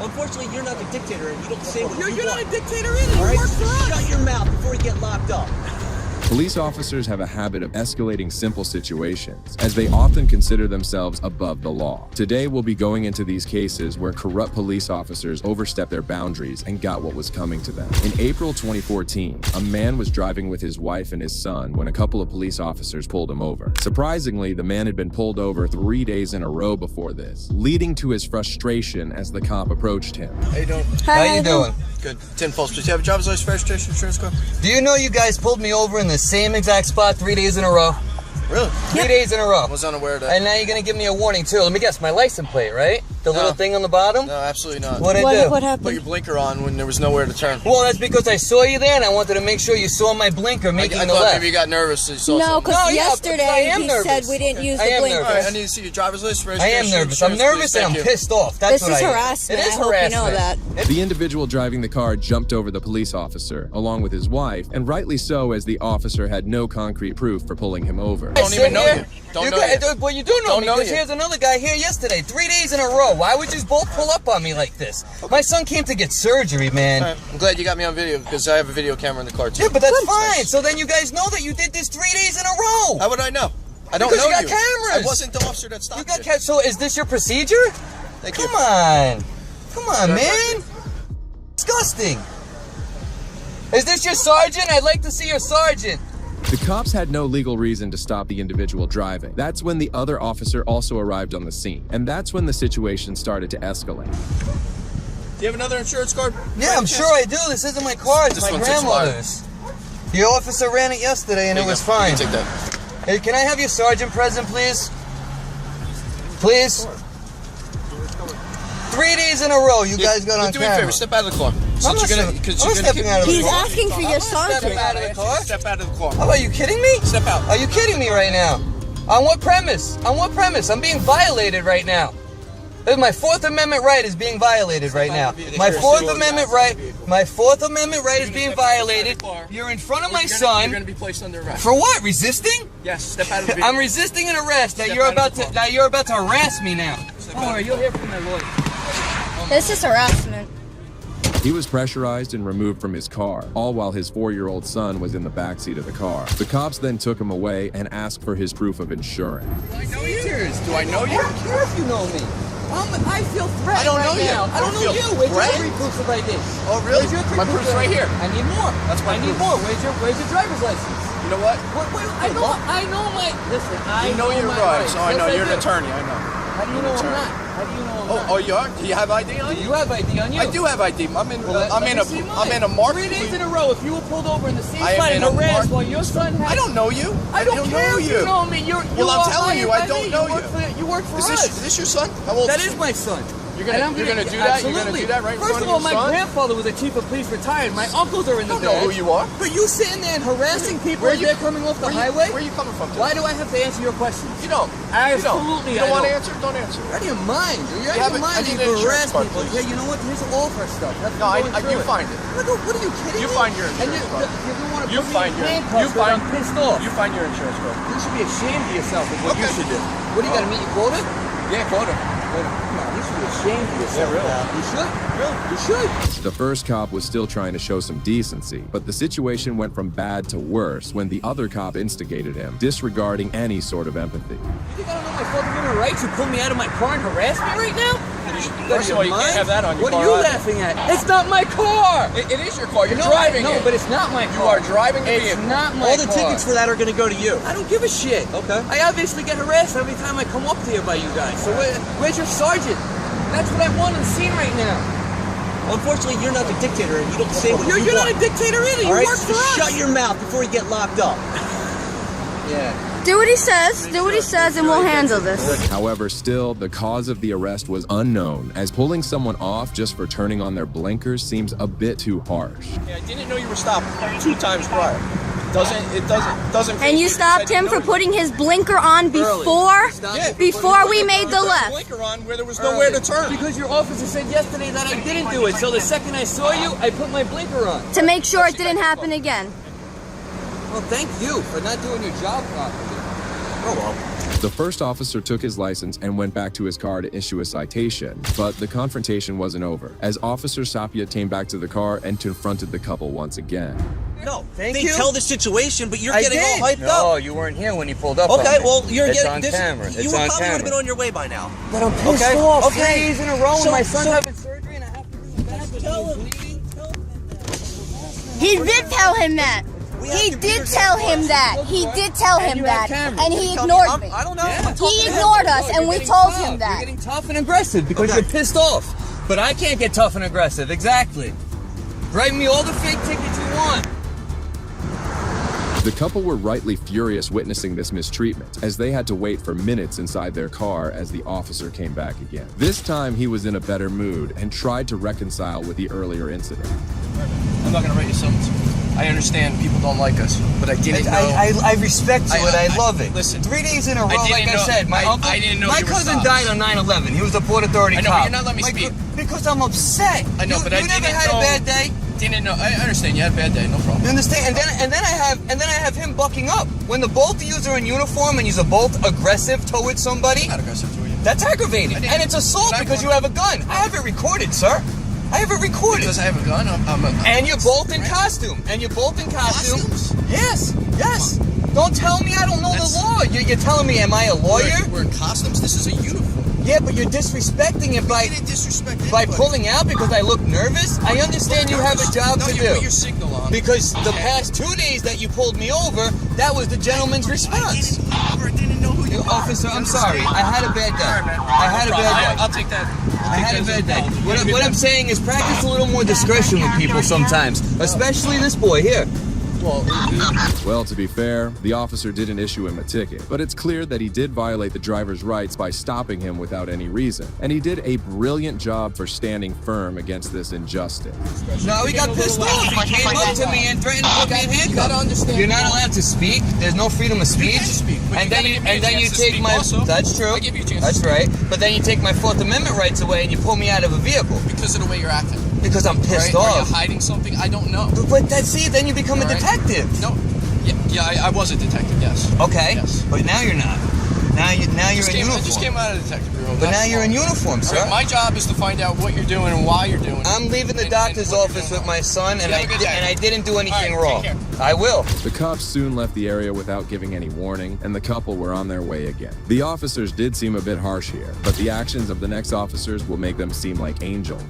Unfortunately, you're not the dictator, and you don't say what you want. You're not a dictator either. All right? You work for us. Shut your mouth before you get locked up. Police officers have a habit of escalating simple situations, as they often consider themselves above the law. Today, we'll be going into these cases where corrupt police officers overstepped their boundaries and got what was coming to them. In April 2014, a man was driving with his wife and his son when a couple of police officers pulled him over. Surprisingly, the man had been pulled over 3 days in a row before this, leading to his frustration as the cop approached him. How you doing? How you doing? Good. 10 pulse. Do you have a driver's license, registration, insurance card? Do you know you guys pulled me over in the same exact spot 3 days in a row? Really? 3 days in a row. I was unaware of that. And now you're gonna give me a warning too. Let me guess, my license plate, right? The little thing on the bottom? No, absolutely not. What'd I do? What happened? Put your blinker on when there was nowhere to turn. Well, that's because I saw you there and I wanted to make sure you saw my blinker making I the thought left. maybe you got nervous and you saw No, something. because No, yeah, yesterday I am he nervous. said we didn't use I the am blinker. All right, I need to see your driver's license, I registration, am nervous. I'm insurance, nervous please. and I'm Thank you. pissed off. That's This what is I am. harassment. It is I hope you know harassment. that. The individual driving the car jumped over the police officer, along with his wife, and rightly so, as the officer had no concrete proof for pulling him over. Don't even know you. Don't know you. Well, you do know Don't me know because you. here's another guy here yesterday, 3 days in a row. Why would you both pull up on me like this? My son came to get surgery, man. All right, I'm glad you got me on video because I have a video camera in the car too. Yeah, but that's fine. So then you guys know that you did this 3 days in a row. How would I know? I don't Because know you got cameras. I wasn't the officer that stopped You got catch. So is this your procedure? Thank you. Come on. Come on, man. Disgusting. Is this your sergeant? I'd like to see your sergeant. The cops had no legal reason to stop the individual driving. That's when the other officer also arrived on the scene, and that's when the situation started to escalate. Do you have another insurance card? Yeah, I'm sure I do. This isn't my car. It's This my one's grandmother's. The officer ran it yesterday and it was fine. You can take that. Hey, can I have your sergeant present, please? Please? 3 days in a row, you guys got on do me a camera. favor, step out of the car. I'm not stepping out of the He's car. asking for your sergeant. Step out of the car? Step out of the car. Oh, are you kidding me? Step out. Are you kidding me right now? On what premise? On what premise? I'm being violated right now. My Fourth Amendment right is being violated right now. My Fourth Amendment right is being violated. You're in front of my You're son. going to be placed under arrest. For what? Resisting? Yes, step out of the vehicle. I'm resisting an arrest that Step you're out of about the to car. that you're about to harass me now. Step Don't out. worry, you'll hear from my lawyer. This is harassment. He was pressurized and removed from his car, all while his 4-year-old son was in the backseat of the car. The cops then took him away and asked for his proof of insurance. Do I know you? Do I know you? I don't care if you know me. I feel threatened I don't know right you. now. I don't know You you. feel Where's your threatened? three proofs of ID? Oh, really? Where's your three My proofs proof's of right ID? here. I need more. That's my I need proof. more. Where's your driver's license? You know what? I know my. Listen, You know you're right, so I know Yes, you're an do. attorney. I know. How do you know I'm not? How do you know I'm not? Oh, you are? Do you have ID on Do you? you have ID on you? I do have ID. I'm in. Well, I'm let in me a. see I'm mine. in a marked. 3 days in a row. If you were pulled over in the same I am spot in and a harassed marked- while your son had. I don't know you. I don't care know if you know me. You Well, I'm are telling you, I hired by don't me. know You work for Is us. this your son? How old That is is he? my son. You're gonna do that? You're Absolutely. gonna do that right in First front of all, of my your son? grandfather was a chief of police retired. My uncles are in the I don't know badge. who you are. But you sitting there and harassing people Where as you- they're coming off the highway? Where are you coming from? Why do I have to answer your questions? You don't. Absolutely, You don't I want to don't. answer? Don't answer. Out of your mind. You're You out of have your it- I mind. need You an insurance harass card, people. please. Yeah, you know what? Here's all of our stuff. That's No, going through you it. find it. What are you kidding You me? find your And insurance card. you want to You put me find in your. handcuffs You because find. I'm pissed off. You find your insurance card. You should be ashamed of yourself of what you Okay. should do. What do you got to meet your quota? Yeah, quota. Come on, you should be ashamed of yourself. Yeah, really. pal. You should. Really? You should. The first cop was still trying to show some decency, but the situation went from bad to worse when the other cop instigated him, disregarding any sort of empathy. You think I don't know my Fourth Amendment rights? You pull me out of my car and harass me right now? First of all, you can't have that on your What car are you either. laughing at? It's not my car! It is your car. You're No, driving no, it. but it's not my car. You are driving the It's vehicle. not my All the car. tickets for that are going to go to you. I don't give a shit. Okay. I obviously get harassed every time I come up here by you guys. So where's your sergeant? That's what I want on the scene right now. Unfortunately, you're not the dictator, and you don't say what you You're want. not a dictator either. You All right? work for Just us. shut your mouth before you get locked up. Yeah. Do what he says. Do what he says, and we'll handle this. However, still, the cause of the arrest was unknown, as pulling someone off just for turning on their blinkers seems a bit too harsh. Yeah, I didn't know you were stopped 2 times prior. It doesn't. And you stopped him for putting his blinker on before we made the left. Blinker on where there was nowhere to turn. Because your officer said yesterday that I didn't do it. So the second I saw you, I put my blinker on. To make sure it didn't happen again. Well, thank you for not doing your job properly. Grow up. The first officer took his license and went back to his car to issue a citation, but the confrontation wasn't over, as Officer Sapia came back to the car and confronted the couple once again. No, Thank they you. tell the situation, but you're I getting did. all hyped No, up. you weren't here when he pulled up. Okay, on me. well, you're it's getting on this. camera. It's You on probably would camera. have been on your way by now. But I'm pissed Okay, off. okay. 3 days in a row, So- and my son's so- having surgery, and I have to do that. Tell him. He did tell him that. We have He computers did tell in the him course. that. He did tell And him you had that. cameras. And he Tell ignored me. I don't know. Yeah. I'm talking He to him. ignored us, You're and we getting told tough. him that. You're getting tough and aggressive because Okay. you're pissed off. But I can't get tough and aggressive. Exactly. Write me all the fake tickets you want. The couple were rightly furious witnessing this mistreatment, as they had to wait for minutes inside their car as the officer came back again. This time he was in a better mood and tried to reconcile with the earlier incident. I'm not gonna write you summons. I understand people don't like us, but I didn't know. I respect you and I love it. Listen, 3 days in a row, didn't like I know- said, my uncle, I didn't know my you were cousin stopped. died on 9/11. He was a Port Authority I know, cop. but you're not letting me speak. Because I'm upset. I know, you, but I you never didn't had know. a bad day. Didn't know. I understand. You had a bad day. No problem. You understand? And then I have him bucking up. When the both of you are in uniform and you're both aggressive towards somebody, I'm not aggressive to you. that's aggravating. I didn't- And it's assault but I because you want- have a gun. I have it recorded, sir. I have it recorded. Because I have a gun. And you're both in costume. And you're both in costume. Costumes? Yes, yes. Don't tell me I don't know the law. You're telling me, am I a lawyer? We're in costumes. This is a uniform. Yeah, but you're disrespecting it by You didn't disrespect by anybody. pulling out because I look nervous. I understand you have a job no, to you do. put your signal on. Because the past 2 days that you pulled me over, that was the gentleman's response. I didn't know who you were. Officer, I'm sorry. I had a bad day. I had a bad day. I'll take that. I had a bad day. What I'm saying is practice a little more discretion with people sometimes, especially this boy here. Well, to be fair, the officer didn't issue him a ticket, but it's clear that he did violate the driver's rights by stopping him without any reason, and he did a brilliant job for standing firm against this injustice. No, he got pissed off. He came up to me and threatened to put me in You gotta handcuffs. understand. You're not allowed to speak. There's no freedom of speech. can speak, but And you then gotta you give me a and then you chance to take speak my. also. That's true. I give you a chance That's to right. But then you take my Fourth Amendment rights away and you pull me out of a vehicle Because of the way you're acting. because I'm pissed Right? Are you off. hiding something? I don't know. But that's see, then you become a All right. detective. No. Yeah, I was a detective. Yes. Okay. Yes. But now you're not. Now you're in I just uniform. came out of the detective bureau. But That's now you're in all. uniform, sir. Right, my job is to find out what you're doing and why you're doing it. I'm leaving the And doctor's what you're office doing. with my son, and You have a good day. I didn't do anything All right, wrong. take care. I will. The cops soon left the area without giving any warning, and the couple were on their way again. The officers did seem a bit harsh here, but the actions of the next officers will make them seem like angels.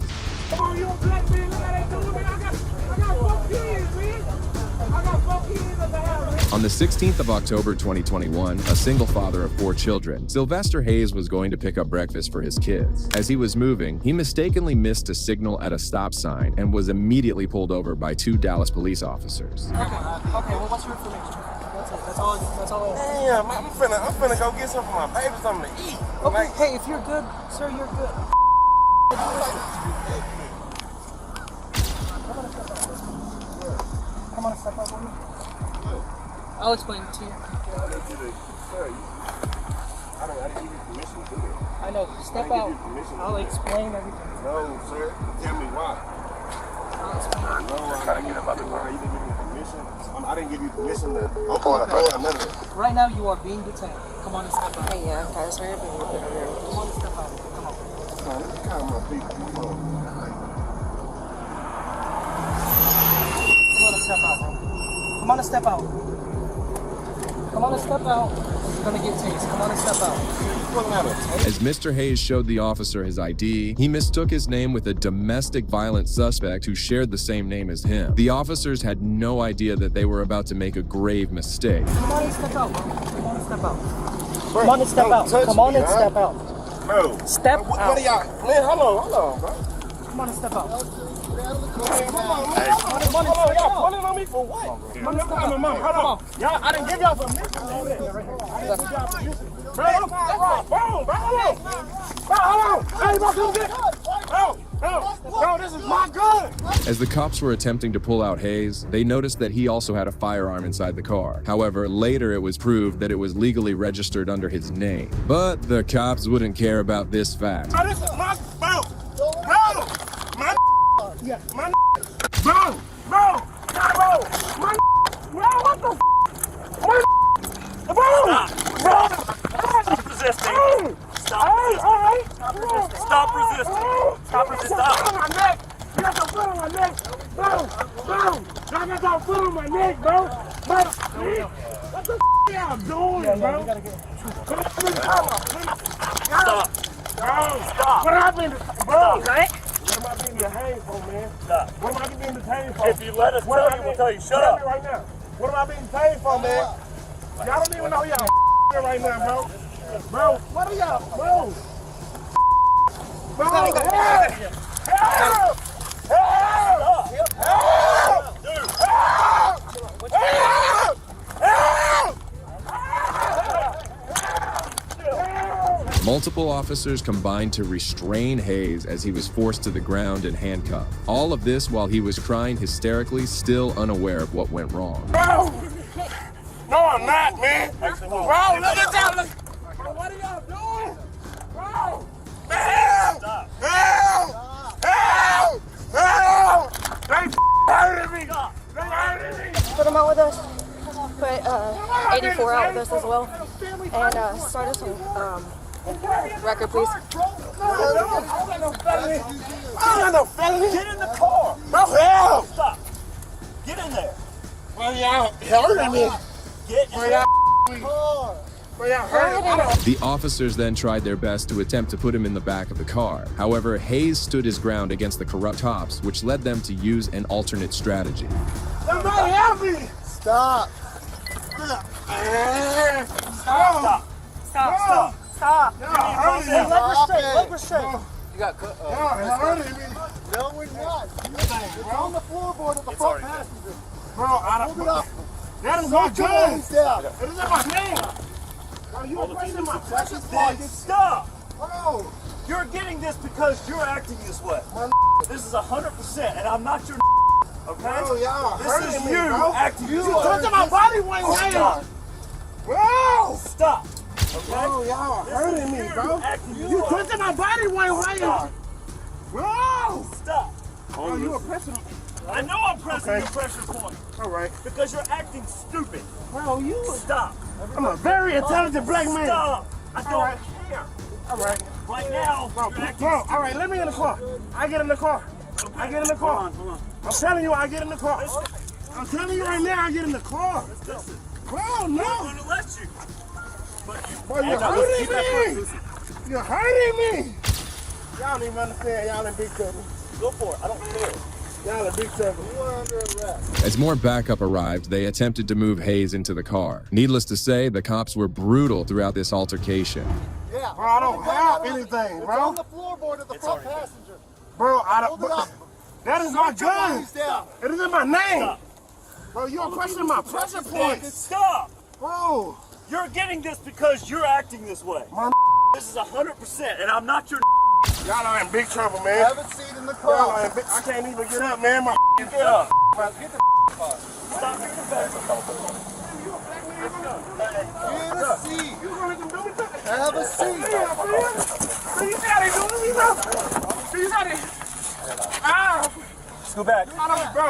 Oh, you a black man, look how they doing, man. I got 4 kids, man. I got 4 kids at the house. On the 16th of October 2021, a single father of 4 children, Sylvester Hayes was going to pick up breakfast for his kids. As he was moving, he mistakenly missed a signal at a stop sign and was immediately pulled over by 2 Dallas police officers. Okay, well, what's your information? That's all. Damn, I'm finna go get some for my baby something to eat. Okay, hey, if you're good, sir, you're good. Come on, step up on me. I'll explain it to you. I didn't give you permission to do that. I know, step I out. didn't give you permission. I'll explain everything. No, sir. Tell me why. I'll explain. No, I didn't give you permission. I didn't give you permission to open the door or none of that. Right now, you are being detained. Come on and step out. Hey, yeah, guys, we're being Come on and step out. Come on. Come on, let me call my people. Come on. Come on and step out, bro. Come on and step out. Come on and step out. You're gonna get tased. Come on and step out. Pulling out a As Mr. Hayes showed the officer his ID, he mistook his name with a domestic violence suspect who shared the same name as him. The officers had no idea that they were about to make a grave mistake. Come on and step out, bro. Come on and step out. Bro, Come on and step don't out. touch Come on me, and huh? step out. No. Step What out. are y'all? Man, hold on, bro. Come on and step out. Hey, come on, man. Hold on, y'all pulling on me for what? Hold on. Y'all, I didn't give y'all permission to do that. I didn't give y'all permission. Bro, that's right. Boom, bro, hold on. Bro, hold on. Hey, bro, come get Bro, this is my gun. As the cops were attempting to pull out Hayes, they noticed that he also had a firearm inside the car. However, later it was proved that it was legally registered under his name. But the cops wouldn't care about this fact. Bro, this is my bro. Bro, my yeah, my bro, bro, bro, my bro, what the my bro, bro, Stop resisting. Stop resisting. Stop resisting. Stop. My neck. You got some foot on my neck. Bro. Y'all got some foot on my neck, bro. What the y'all doing, bro? Stop. Stop. What happened? Bro. What am I being detained for, man? Stop. What am I being detained for? If you let us tell you, we'll tell you. Shut up. Right now. What am I being detained for, man? Y'all don't even know y'all right now, bro. Bro, what are y'all, bro? Bro, help! Help! Help! Help! Dude, help! Help! Multiple officers combined to restrain Hayes as he was forced to the ground and handcuffed. All of this while he was crying hysterically, still unaware of what went wrong. Bro! No, I'm not, man. Bro, look at y'all. Bro, what are y'all doing? Bro! Help! Help! Help! Help! They hurting me! They hurting me! Put them out with us. Put 84 out with us as well. And start us on record, please. I don't got no felony. Get in the car. Bro, help! Stop. Get in there. Well, y'all hurting me. Get in the car. The officers then tried their best to attempt to put him in the back of the car. However, Hayes stood his ground against the corrupt cops, which led them to use an alternate strategy. Somebody help me! Stop. Stop. Stop. Stop. Leg restraint. You got cut. Y'all hurting me. No, we're not. It's on the floorboard of the front passenger. Bro, I Hold it don't. up. That is my gun. Hands down. It is in my name. Bro, you wasting my precious pocket. pocket. Stop. Bro. You're getting this because you're acting this way. This is 100%, and I'm not your okay? Bro, y'all This hurting is me, you bro. acting. You You touching my body when you Stop. Bro, stop. Okay? Bro, y'all hurting me, bro. You touching my body when you Bro, stop. Bro, you a pressing. I know I'm pressing your pressure point. All right. Because you're acting stupid. Bro, you. Stop. I'm a very intelligent black man. Stop. I don't right. care. All right. Right now, Bro, you're acting bro, all right, let me in the car. I get in the car. I get in the car. Hold on. I'm telling you, I get in the car. I'm telling you right now, I get in the car. Bro, I'm no. going to let you. Bro, you're hurting me. You're hurting me. Y'all don't even understand. Y'all in big trouble. Go for it. I don't care. Y'all in big trouble. You are under arrest. As more backup arrived, they attempted to move Hayes into the car. Needless to say, the cops were brutal throughout this altercation. Yeah. Bro, I don't have anything, bro. It's on the floorboard of the front passenger. Bro, I don't. Bro, that is my gun. It is in my name. Stop. Bro, you're questioning my pressure points. Stop. Bro. You're getting this because you're acting this way. This is 100%, and I'm not your Y'all are in big trouble, man. Have a seat in the Y'all car. are in big, I can't even get up, man. My Get up. Get the Stop your back. Get a seat. You gonna do me something? Have a seat. So you see how they doing me, bro? So you see how they... Ah! Scoot back. I don't, bro.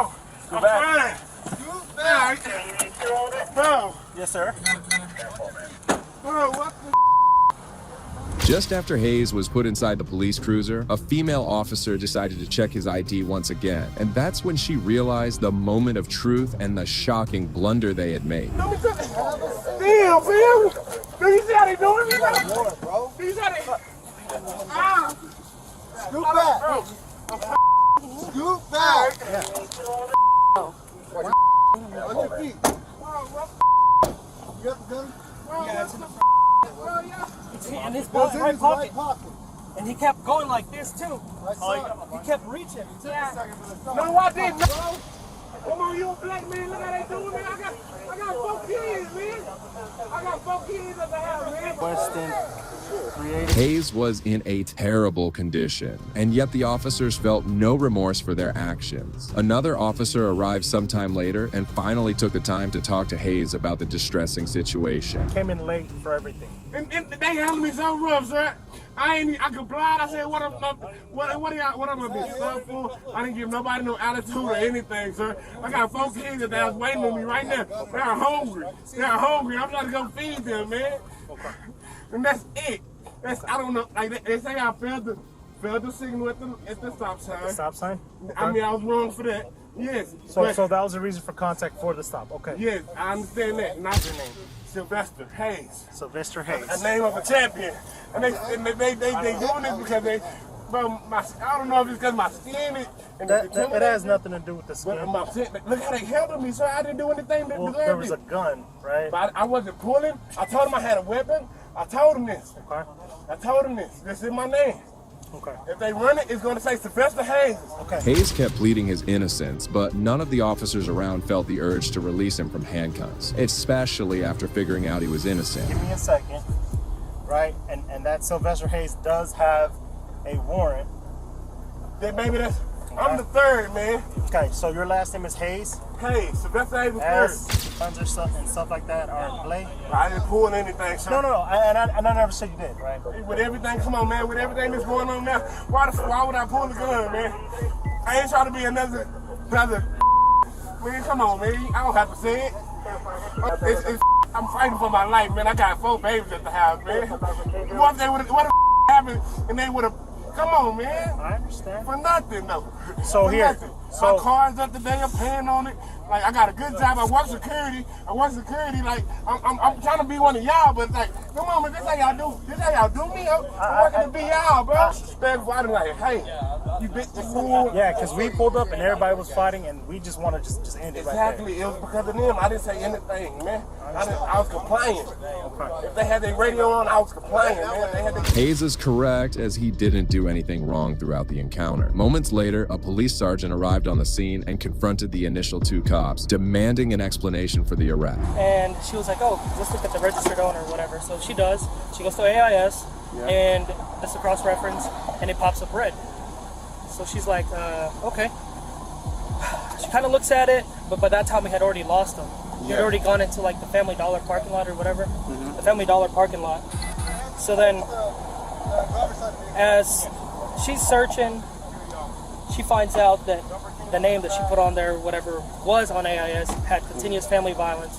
I'm back. fine. Scoot back. Bro. Yes, sir. Bro, what the... Just after Hayes was put inside the police cruiser, a female officer decided to check his ID once again. And that's when she realized the moment of truth and the shocking blunder they had made. Damn, Bill. Do you see how they doing me, bro? Do you see how they... Ah! Scoot back. Bro. Scoot back. On your feet. You got the gun? Yeah, it's in the and his Goes in right his pocket. right pocket. And he kept going like this too. I saw it. He kept reaching. No, I didn't, bro. Come on, you a black man. Look how they doing me. I got 4 kids, man. I got 4 kids at the house, man. Weston created. Hayes was in a terrible condition, and yet the officers felt no remorse for their actions. Another officer arrived sometime later and finally took the time to talk to Hayes about the distressing situation. Came in late for everything. And they handled me so rough, sir. I complied. I said, what am I being stuck for? I didn't give nobody no attitude or anything, sir. I got 4 kids that was waiting on me right now. They're hungry. I'm trying to go feed them, man. And that's it. I don't know. Like they say I failed the signal at the stop sign. The stop sign? I mean, I was wrong for that. Yes. So but- that was the reason for contact for the stop. Okay. Yes, I understand that. Not your name. Sylvester Hayes. Sylvester Hayes. A name of a champion. And they doing this because they, bro, I don't know if it's because my skin is. It has nothing to do with the skin. Look how they handled me, so I didn't do anything to deserve there was it. a gun, right? But I wasn't pulling. I told him I had a weapon. I told him this. Okay. I told him this. This is my name. Okay. If they run it, it's going to say Sylvester Hayes. Okay. Hayes kept pleading his innocence, but none of the officers around felt the urge to release him from handcuffs, especially after figuring out he was innocent. Give me a second, right? And that Sylvester Hayes does have a warrant. Then maybe that's. I'm the third, man. Okay, so your last name is Hayes? Hayes, Sylvester Hayes the third. Guns or stuff like that are in play? I didn't pull anything, sir. No. I never said you did, right? With everything, come on, man. With everything that's going on now, why would I pull the gun, man? I ain't trying to be another. Man, come on, man. I don't have to say it. I'm fighting for my life, man. I got 4 babies at the house, man. What if happened and they would have? Come on, man. I understand. For nothing, though. So For here, nothing. so my car's up today. I'm paying on it. Like I got a good job. I work security. Like I'm trying to be one of y'all, but like, come on, man. This how y'all do. This how y'all do me. I'm working to be y'all, bro. Respectful. I'm like, hey, you bitch the fool. yeah, because we pulled up and everybody was fighting, and we just want to just end it right there. Exactly. It was because of them. I didn't say anything, man. I was compliant. If they had their radio on, I was compliant, man. They had the Hayes is correct, as he didn't do anything wrong throughout the encounter. Moments later, a police sergeant arrived on the scene and confronted the initial 2 cops, demanding an explanation for the arrest. And she was like, oh, let's look at the registered owner or whatever. So she does. She goes to AIS, and it's a cross-reference, and it pops up red. So she's like, okay. She kind of looks at it, but by that time we had already lost him. He had already gone into like the Family Dollar parking lot or whatever. The Family Dollar parking lot. So then, as she's searching, she finds out that the name that she put on there, whatever was on AIS, had continuous family violence,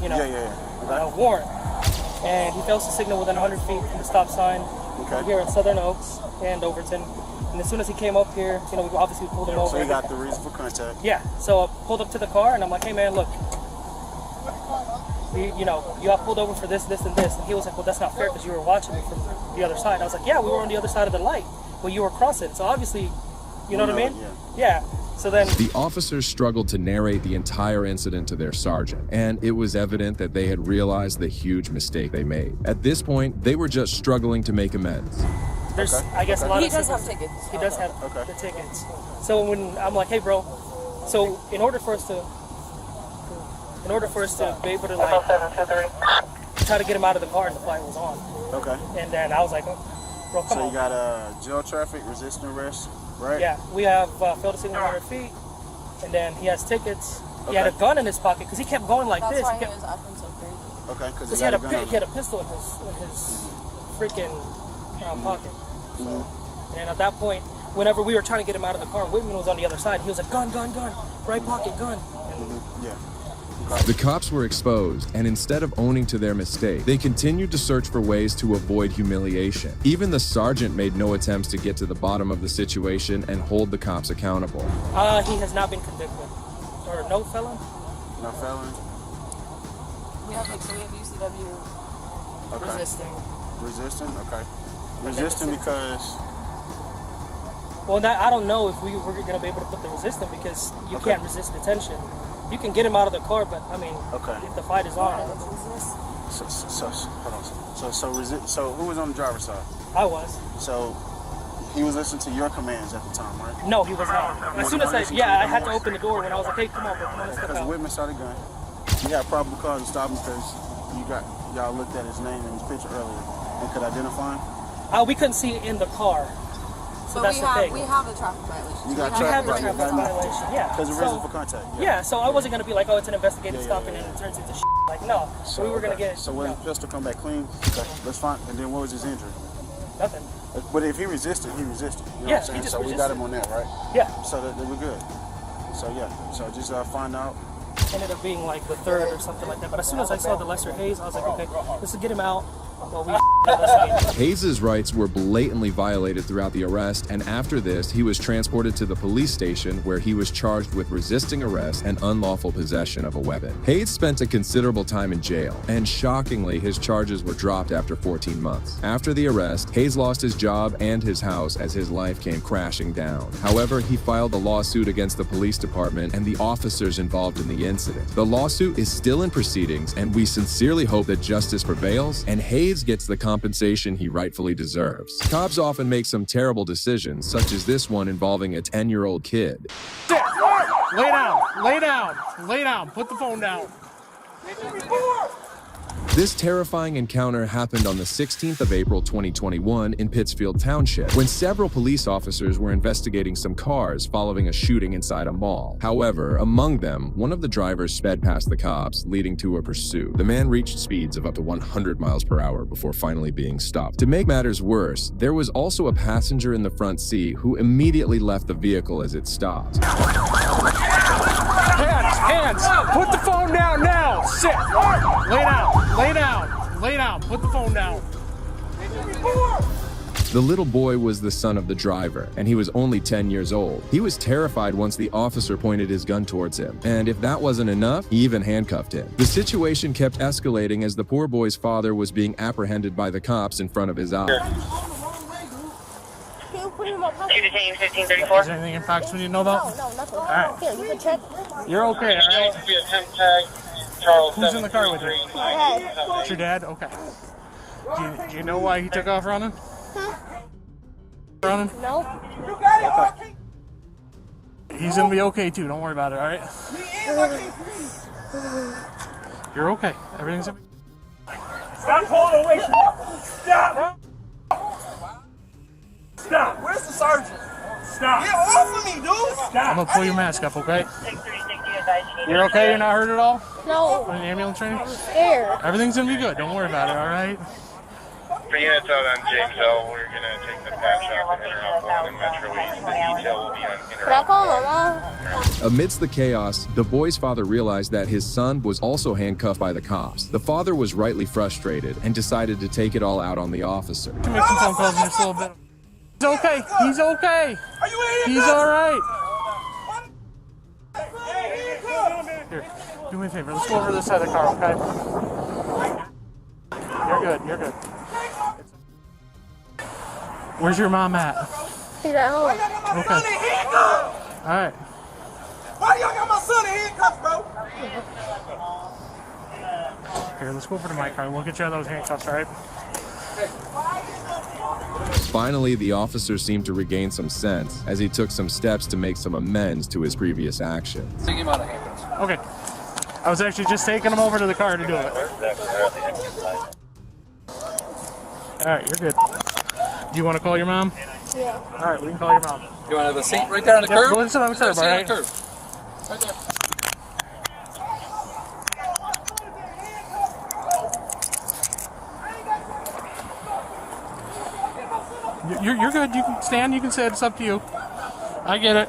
warrant. And he fails to signal within 100 feet from the stop sign here in Southern Oaks and Overton. And as soon as he came up here, we obviously pulled him over. So you got the reason for contact? Yeah. So I pulled up to the car and I'm like, hey man, look, you got pulled over for this, this, and this. And he was like, well, that's not fair because you were watching me from the other side. I was like, yeah, we were on the other side of the light. Well, you were crossing. So obviously, you know what I mean? Yeah. So then the officers struggled to narrate the entire incident to their sergeant, and it was evident that they had realized the huge mistake they made. At this point, they were just struggling to make amends. There's, I guess, a lot He of does have signals. tickets. He does have the tickets. So when I'm like, hey, bro, so in order for us to be able to like try to get him out of the car, and the flight was on. Okay. And then I was like, oh, bro, come So on. you got jail traffic, resisting arrest, right? Yeah, we have failed to signal 100 feet, and then he has tickets. He had a gun in his pocket because he kept going like That's this. why He he was acting so crazy. Okay, because he had a pistol in his freaking pocket. And at that point, whenever we were trying to get him out of the car, Whitman was on the other side. He was like, gun, right pocket, gun. The cops were exposed, and instead of owning to their mistake, they continued to search for ways to avoid humiliation. Even the sergeant made no attempts to get to the bottom of the situation and hold the cops accountable. He has not been convicted. Or no felon? No felon? We have UCW resisting. Resisting? Okay. Resisting because... Well, I don't know if we're going to be able to put the resisting because you can't resist detention. You can get him out of the car, but I mean, if the fight is on. So who was on the driver's side? I was. So he was listening to your commands at the time, right? No, he was not. As soon as I had to open the door when I was like, hey, come on, bro, come on, let's step Because out. Whitman saw the gun. You had probable cause to stop him because y'all looked at his name and his picture earlier and could identify him? We couldn't see it in the car. So that's the thing. We have a traffic violation. You got We have the traffic traffic violation, yeah. Because of reason for contact. Yeah, so I wasn't going to be like, oh, it's an investigative stop and then it turns into shit. Like, no. So we were going to get... So when the pistol come back clean, let's find... And then what was his injury? Nothing. But if he resisted, he resisted. You know Yeah, what I'm saying? he just So we got him on that, right? Yeah. So that we're good. So yeah. So just find out. Ended up being like the third or something like that. But as soon as I saw the Lester Hayes, I was like, okay, let's get him out. Hayes' rights were blatantly violated throughout the arrest, and after this, he was transported to the police station where he was charged with resisting arrest and unlawful possession of a weapon. Hayes spent a considerable time in jail, and shockingly, his charges were dropped after 14 months. After the arrest, Hayes lost his job and his house as his life came crashing down. However, he filed a lawsuit against the police department and the officers involved in the incident. The lawsuit is still in proceedings, and we sincerely hope that justice prevails and Hayes gets the compensation he rightfully deserves. Cops often make some terrible decisions, such as this one involving a 10-year-old kid. Sit. Lay down. Lay down. Lay down. Put the phone down. This terrifying encounter happened on the 16th of April 2021 in Pittsfield Township, when several police officers were investigating some cars following a shooting inside a mall. However, among them, one of the drivers sped past the cops, leading to a pursuit. The man reached speeds of up to 100 miles per hour before finally being stopped. To make matters worse, there was also a passenger in the front seat who immediately left the vehicle as it stopped. Hands. Put the phone down now. Sit. Lay down. Lay down. Lay down. Put the phone down. The little boy was the son of the driver, and he was only 10 years old. He was terrified once the officer pointed his gun towards him, and if that wasn't enough, he even handcuffed him. The situation kept escalating as the poor boy's father was being apprehended by the cops in front of his eyes. Is there anything in fact we need to know about? No, nothing. All right. Here, you can check. You're okay, all right? Who's in the car with you? It's your dad? Okay. Do you know why he took off running? Running? No. Okay. He's gonna be okay too. Don't worry about it, all right? You're okay. Everything's gonna be... Stop pulling away from me. Stop. Stop. Where's the sergeant? Stop. Get off of me, dude. I'm Stop. gonna pull your mask up, okay? You're okay? You're not hurt at all? No. In the ambulance training? I'm scared. Everything's gonna be good. Don't worry about it, all right? For units out on Jamesville, we're going to take the patch off and Interop 1 and Metro East. The detail will be on Can I call my mom? Amidst the chaos, the boy's father realized that his son was also handcuffed by the cops. The father was rightly frustrated and decided to take it all out on the officer. Can make some phone calls in just a little bit. He's okay. He's okay. Are you in He's all right. Here, do me a favor. Let's go over to this side of the car, okay? You're good. You're good. Where's your mom at? He's at home. Okay. All right. Why y'all got my son in handcuffs, bro? Here, let's go over to my car. We'll get you out of those handcuffs, all right? Finally, the officer seemed to regain some sense as he took some steps to make some amends to his previous actions. Take him out of handcuffs. Okay. I was actually just taking him over to the car to do it. All right, you're good. Do you want to call your mom? Yeah. All right, we can call your mom. You want to have a seat right there on the curb? Go and sit on the curb, all right? Right there. You're good. You can stand. You can sit. It's up to you. I get it.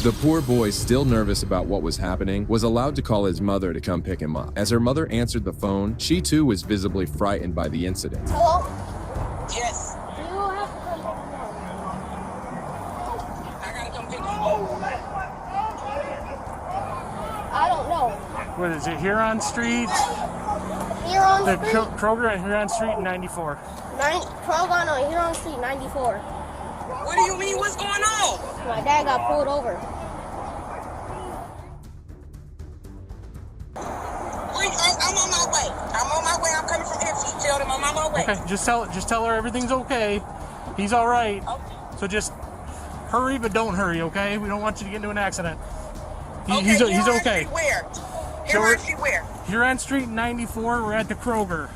The poor boy, still nervous about what was happening, was allowed to call his mother to come pick him up. As her mother answered the phone, she too was visibly frightened by the incident. Hello? Yes. You don't have to come home. I gotta come pick you up. I don't know. What is it? Huron Street? Here on The Street? Kroger at Huron Street in 94. 12 on here on Street 94. What do you mean? What's going on? My dad got pulled over. Wait, I'm on my way. I'm on my way. I'm coming from FC. Tell them I'm on my way. Okay, just tell her everything's okay. He's all right. Okay. So just hurry, but don't hurry, okay? We don't want you to get into an accident. Huron He's okay. Street where? Huron Street where? Huron Street 94. We're at the Kroger.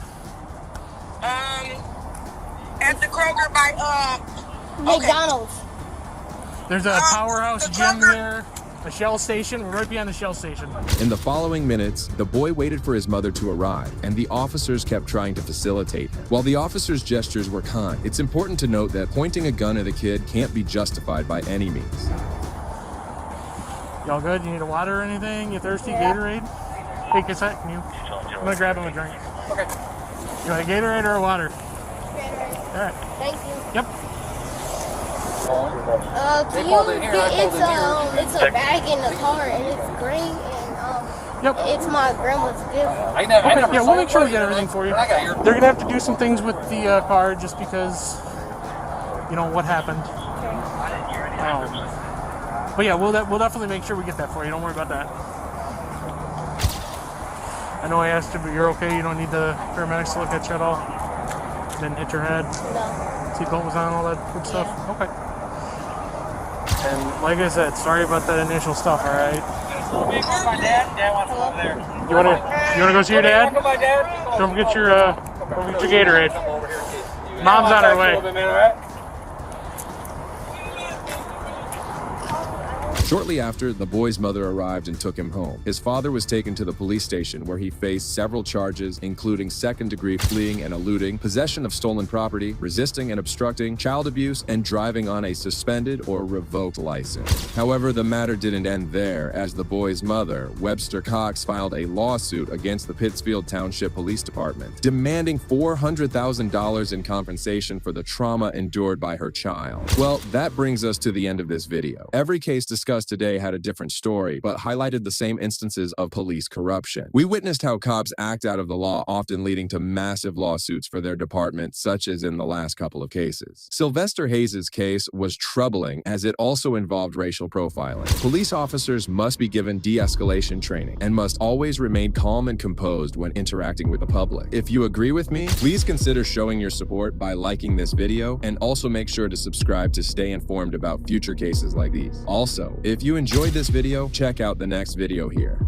At the Kroger by McDonald's. There's a powerhouse the gym Kroger. there, a Shell station. We're right behind the Shell station. In the following minutes, the boy waited for his mother to arrive, and the officers kept trying to facilitate him. While the officers' gestures were kind, it's important to note that pointing a gun at a kid can't be justified by any means. Y'all good? You need a water or anything? You thirsty? Yeah. Gatorade? Hey, Cassette, can you? I'm gonna grab him a drink. Okay. You want a Gatorade or a water? Gatorade. All right. Thank you. Yep. Can you get, it's a bag in the car and it's green and it's my grandma's gift. Okay, yeah, we'll make sure we get everything for you. They're gonna have to do some things with the car just because, you know, what happened. But yeah, we'll definitely make sure we get that for you. Don't worry about that. I know I asked you, but you're okay. You don't need the paramedics to look at you at all. Didn't hit your head. No. Seatbelt was on, all that good stuff. Okay. And like I said, sorry about that initial stuff. All right. My dad. Dad wants to go over there. You wanna go see your dad? Don't forget your Gatorade. Mom's on her way. Shortly after, the boy's mother arrived and took him home. His father was taken to the police station where he faced several charges, including second-degree fleeing and eluding, possession of stolen property, resisting and obstructing, child abuse, and driving on a suspended or revoked license. However, the matter didn't end there, as the boy's mother, Webster Cox, filed a lawsuit against the Pittsfield Township Police Department, demanding $400,000 in compensation for the trauma endured by her child. Well, that brings us to the end of this video. Every case discussed today had a different story, but highlighted the same instances of police corruption. We witnessed how cops act out of the law, often leading to massive lawsuits for their department, such as in the last couple of cases. Sylvester Hayes' case was troubling as it also involved racial profiling. Police officers must be given de-escalation training and must always remain calm and composed when interacting with the public. If you agree with me, please consider showing your support by liking this video, and also make sure to subscribe to stay informed about future cases like these. Also, if you enjoyed this video, check out the next video here.